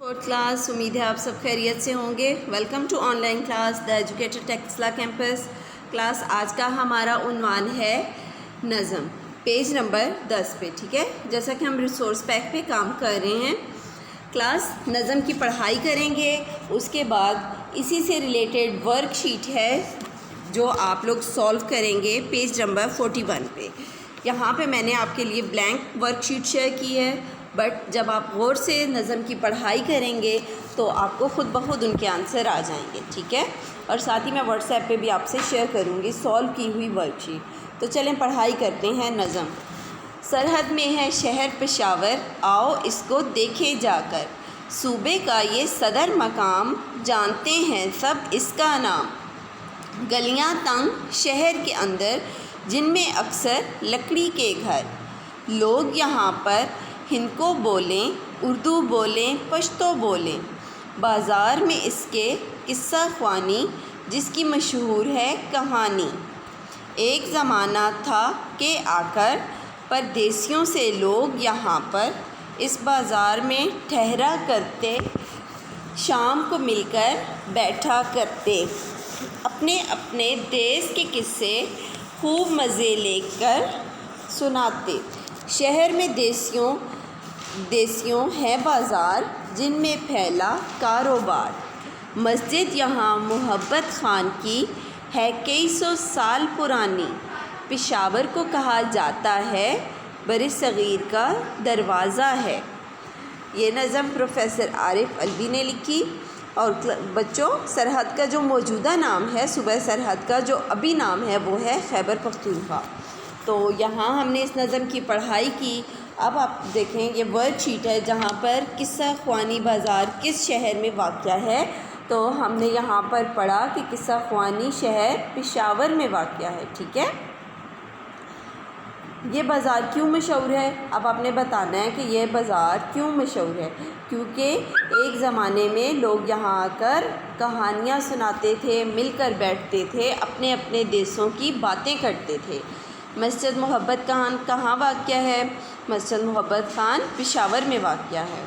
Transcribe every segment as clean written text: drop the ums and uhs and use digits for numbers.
Fourth class. उम्मीद है आप सब खैरियत से होंगे। Welcome to online class the educator Taxila campus. Class आज का हमारा उन्वान है नज़म, पेज नंबर 10 पे। ठीक है, जैसा कि हम रिसोर्स पैक पे काम कर रहे हैं, क्लास नज़म की पढ़ाई करेंगे। उसके बाद इसी से रिलेटेड वर्कशीट है जो आप लोग सॉल्व करेंगे पेज नंबर 41 पे। यहाँ पे मैंने आपके लिए ब्लैंक वर्कशीट शेयर की है, बट जब आप गौर से नज़म की पढ़ाई करेंगे तो आपको ख़ुद ब खुद उनके आंसर आ जाएंगे। ठीक है, और साथ ही मैं व्हाट्सएप पे भी आपसे शेयर करूँगी सॉल्व की हुई वर्कशीट। तो चलें पढ़ाई करते हैं नज़म। सरहद में है शहर पेशावर, आओ इसको देखे जाकर। सूबे का ये सदर मकाम, जानते हैं सब इसका नाम। गलियाँ तंग शहर के अंदर, जिनमें अक्सर लकड़ी के घर। लोग यहाँ पर हिंदको बोलें, उर्दू बोलें, पश्तो बोलें। बाज़ार में इसके किस्सा ख्वानी, जिसकी मशहूर है कहानी। एक ज़माना था कि आकर परदेसियों से लोग यहाँ पर इस बाज़ार में ठहरा करते, शाम को मिलकर बैठा करते, अपने अपने देश के किस्से खूब मज़े लेकर सुनाते। शहर में देसियों है बाज़ार, जिनमें फैला कारोबार। मस्जिद यहाँ मोहब्बत खान की है कई सौ साल पुरानी। पेशावर को कहा जाता है बरसगीर का दरवाज़ा है। ये नज़म प्रोफेसर आरिफ अलवी ने लिखी। और बच्चों, सरहद का जो मौजूदा नाम है, सूबा सरहद का जो अभी नाम है, वो है खैबर पख्तूनख्वा। तो यहाँ हमने इस नज़म की पढ़ाई की। अब आप देखें, ये वर्कशीट है जहाँ पर किस्सा ख्वानी बाज़ार किस शहर में वाक़या है। तो हमने यहाँ पर पढ़ा कि किस्सा ख्वानी शहर पेशावर में वाक़या है। ठीक है, ये बाज़ार क्यों मशहूर है? अब आपने बताना है कि ये बाज़ार क्यों मशहूर है। क्योंकि एक ज़माने में लोग यहाँ आकर कहानियाँ सुनाते थे, मिलकर बैठते थे, अपने अपने देशों की बातें करते थे। मस्जिद मोहब्बत खान कहाँ वाक़या है? मस्जिद मोहब्बत खान पेशावर में वाक़या है।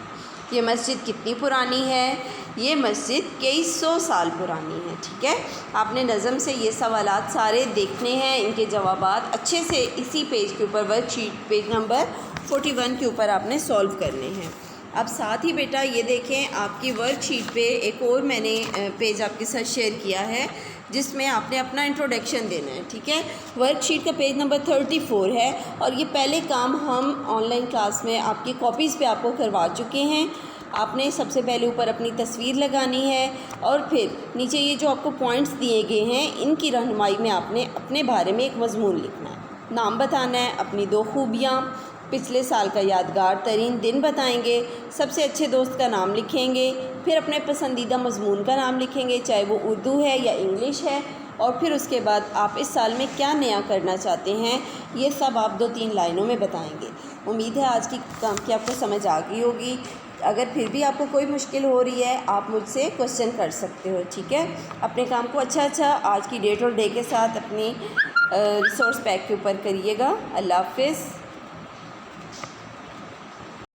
ये मस्जिद कितनी पुरानी है? ये मस्जिद कई सौ साल पुरानी है। ठीक है, आपने नज़म से ये सवालात सारे देखने हैं, इनके जवाबात अच्छे से इसी पेज के ऊपर वर्कशीट पेज नंबर 41 के ऊपर आपने सॉल्व करने हैं। अब साथ ही बेटा ये देखें, आपकी वर्कशीट पे एक और मैंने पेज आपके साथ शेयर किया है जिसमें आपने अपना इंट्रोडक्शन देना है। ठीक है, वर्कशीट का पेज नंबर 34 है और ये पहले काम हम ऑनलाइन क्लास में आपकी कॉपीज़ पे आपको करवा चुके हैं। आपने सबसे पहले ऊपर अपनी तस्वीर लगानी है और फिर नीचे ये जो आपको पॉइंट्स दिए गए हैं, इनकी रहनुमाई में आपने अपने बारे में एक मजमून लिखना है। नाम बताना है, अपनी 2 खूबियाँ, पिछले साल का यादगार तरीन दिन बताएंगे, सबसे अच्छे दोस्त का नाम लिखेंगे, फिर अपने पसंदीदा मजमून का नाम लिखेंगे, चाहे वो उर्दू है या इंग्लिश है, और फिर उसके बाद आप इस साल में क्या नया करना चाहते हैं, ये सब आप 2-3 लाइनों में बताएंगे। उम्मीद है आज की काम की आपको समझ आ गई होगी। अगर फिर भी आपको कोई मुश्किल हो रही है, आप मुझसे क्वेश्चन कर सकते हो। ठीक है, अपने काम को अच्छा आज की डेट और डे के साथ अपनी रिसोर्स पैक के ऊपर करिएगा। अल्लाह हाफ़िज़।